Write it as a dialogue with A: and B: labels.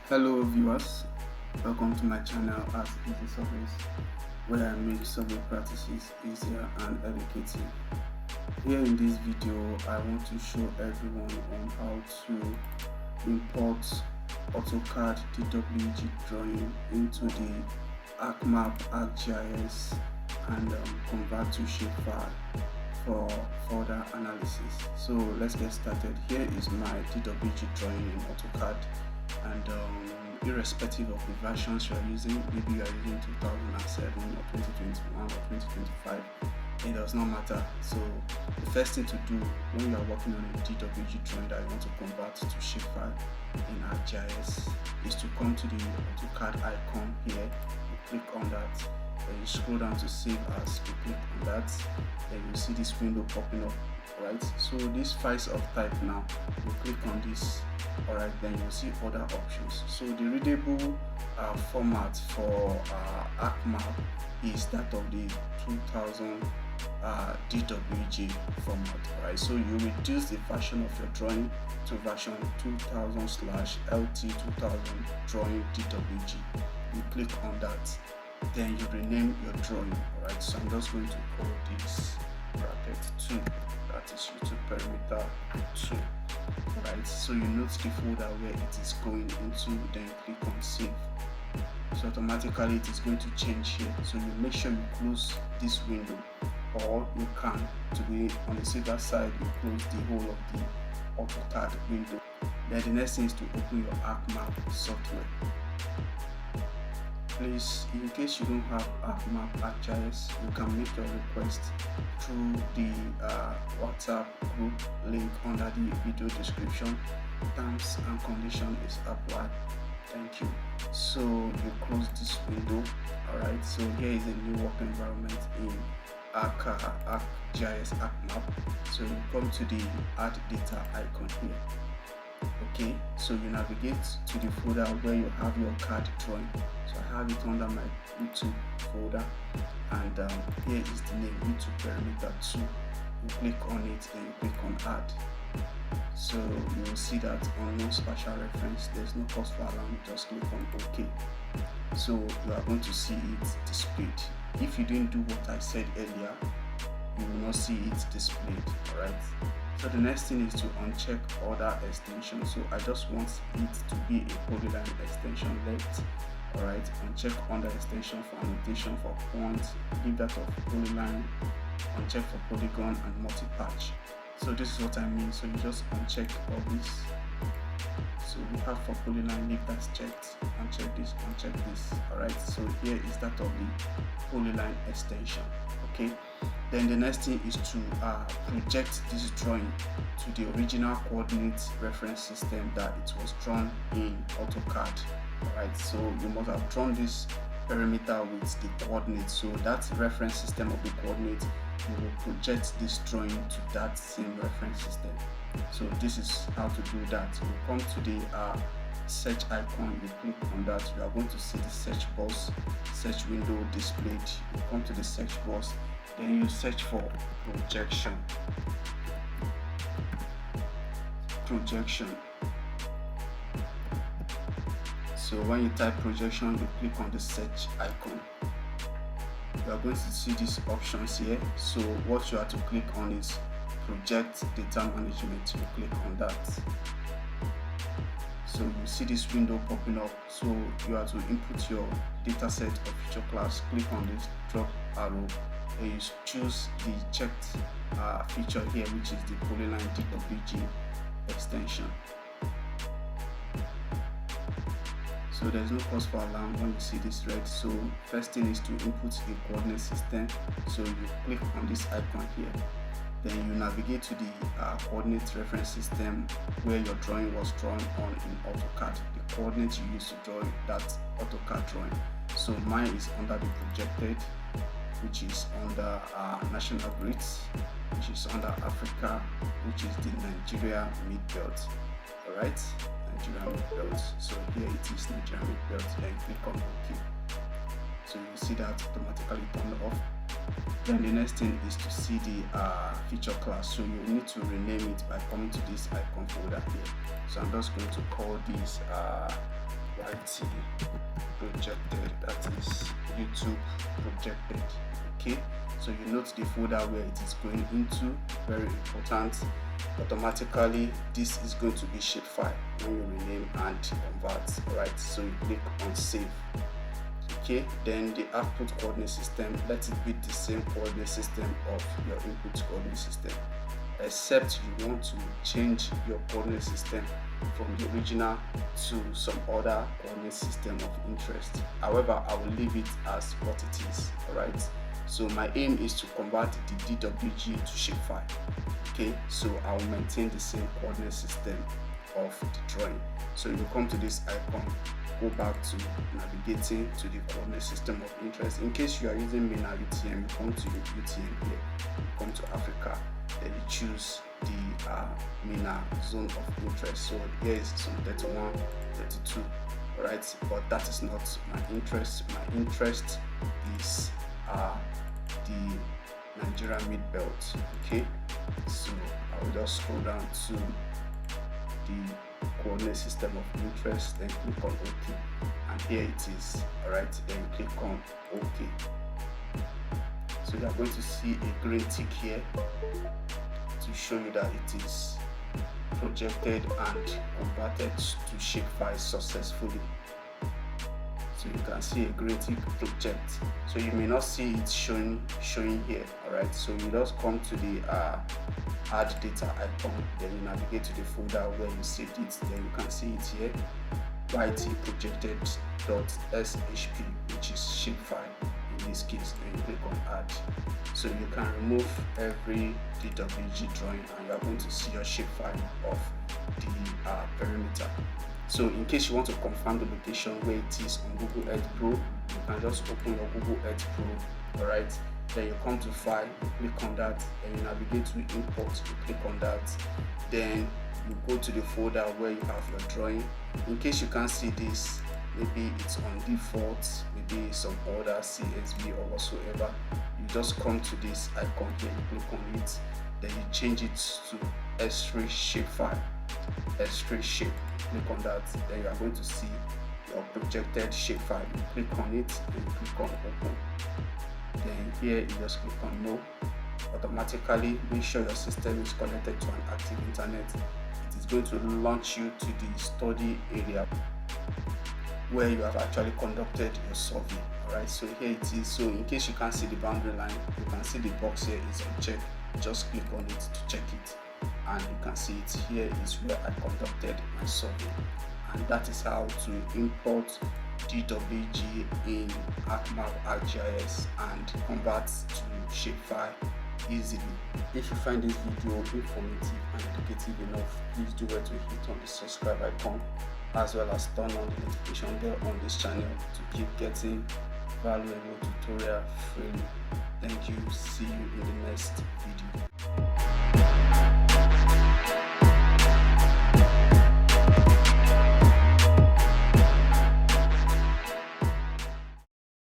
A: Hello viewers, welcome to my channel ArcGiS Surveys, where I make survey practices easier and educative. Here in this video, I want to show everyone on how to import AutoCAD DWG drawing into the Arcmap ArcGIS and convert to Shapefile for further analysis. So let's get started. Here is my DWG drawing in AutoCAD, and irrespective of the versions you are using, maybe you are using 2007 or 2021 or 2025, it does not matter. So the first thing to do when you are working on a DWG drawing that you want to convert to Shapefile in ArcGIS is to come to the AutoCAD icon here, you click on that, then you scroll down to save as, you click on that, then you see this window popping up. Right, so this files of type, now you click on this. Alright, then you'll see other options. So the readable format for Arcmap is that of the 2000 DWG format. Right, so you reduce the version of your drawing to version 2000/LT2000 drawing DWG. You click on that, then you rename your drawing. Alright, so I'm just going to call this bracket 2, that is YouTube perimeter 2. Right, so you note the folder where it is going into, then click on save. So automatically it is going to change here, so you make sure you close this window, or you can, to be on the safer side, you close the whole of the AutoCAD window. Then the next thing is to open your Arcmap software. Please, in case you don't have Arcmap ArcGIS, you can make your request through the WhatsApp group link under the video description. Terms and condition is applied. Thank you. So you close this window. Alright, so here is a new work environment in ArcGIS Arcmap. So you come to the add data icon here. Okay, so you navigate to the folder where you have your CAD drawing. So I have it under my YouTube folder, and here is the name, YouTube perimeter 2. You click on it, then you click on add. So you will see that on no spatial reference, there's no cost for alarm, just click on OK. So you are going to see it displayed. If you didn't do what I said earlier, you will not see it displayed. Alright, so the next thing is to uncheck other extensions. So I just want it to be a polyline extension left. Alright, uncheck under extension for annotation for points, leave that of polyline, uncheck for polygon and multi-patch. So this is what I mean. So you just uncheck all this. So we have for polyline, leave that checked, uncheck this, uncheck this. Alright, so here is that of the polyline extension. Okay, then the next thing is to project this drawing to the original coordinate reference system that it was drawn in AutoCAD. Alright, so you must have drawn this perimeter with the coordinates, so that reference system of the coordinate, you will project this drawing to that same reference system. So this is how to do that. You come to the search icon, you click on that, you are going to see the search box, search window displayed. You come to the search box, then you search for projection. So when you type projection, you click on the search icon. You are going to see these options here. So what you have to click on is project data management. You click on that. So you see this window popping up. So you have to input your data set of feature class. Click on this drop arrow, and you choose the checked feature here, which is the polyline DWG extension. So there's no cause for alarm when you see this red. So first thing is to input the coordinate system. So you click on this icon here, then you navigate to the coordinate reference system where your drawing was drawn on in AutoCAD, the coordinates you use to draw that AutoCAD drawing. So mine is under the projected, which is under national grids, which is under Africa, which is the Nigeria mid-belt. Alright, Nigeria mid-belt. So here it is, Nigeria mid-belt, then click on OK. So you see that automatically turned off. Then the next thing is to see the feature class. So you need to rename it by coming to this icon folder here. So I'm just going to call this YT projected, that is YouTube projected. Okay, so you note the folder where it is going into, very important. Automatically this is going to be shapefile when you rename and convert. Alright, so you click on save. Okay, then the output coordinate system, let it be the same coordinate system of your input coordinate system, except you want to change your coordinate system from the original to some other coordinate system of interest. However, I will leave it as what it is. Alright, so my aim is to convert the DWG to shapefile. Okay, so I will maintain the same coordinate system of the drawing. So you come to this icon, go back to navigating to the coordinate system of interest. In case you are using MENA UTM, you come to your UTM here, you come to Africa, then you choose the MENA zone of interest. So here is some 31, 32, alright, but that is not my interest. My interest is the Nigerian mid belt. Okay, so I will just scroll down to the coordinate system of interest, then click on OK, and here it is. Alright, then click on OK. So you are going to see a green tick here to show you that it is projected and converted to shapefile successfully. So you can see a green tick project. So you may not see it showing here. Alright, so you just come to the add data icon, then you navigate to the folder where you saved it, then you can see it here, YT projected.shp, which is shapefile in this case. Then you click on add. So you can remove every DWG drawing and you are going to see your shapefile of the perimeter. So in case you want to confirm the location where it is on Google Earth Pro, you can just open your Google Earth Pro. Alright, then you come to file, you click on that, and you navigate to import, you click on that, then you go to the folder where you have your drawing. In case you can't see this, maybe it's on default, maybe some other CSV or whatsoever, you just come to this icon here, you click on it, then you change it to S3 shapefile, S3 shape. Click on that, then you are going to see your projected shapefile. You click on it, then you click on open. Then here you just click on no. Automatically make sure your system is connected to an active internet. It is going to launch you to the study area where you have actually conducted your survey. Alright, so here it is. So in case you can't see the boundary line, you can see the box here is unchecked. Just click on it to check it, and you can see it here is where I conducted my survey. And that is how to import DWG in Arcmap ArcGIS and convert to shapefile easily. If you find this video informative and educative enough, please do well to hit on the subscribe icon, as well as turn on the notification bell on this channel to keep getting valuable tutorial freely. Thank you. See you in the next video.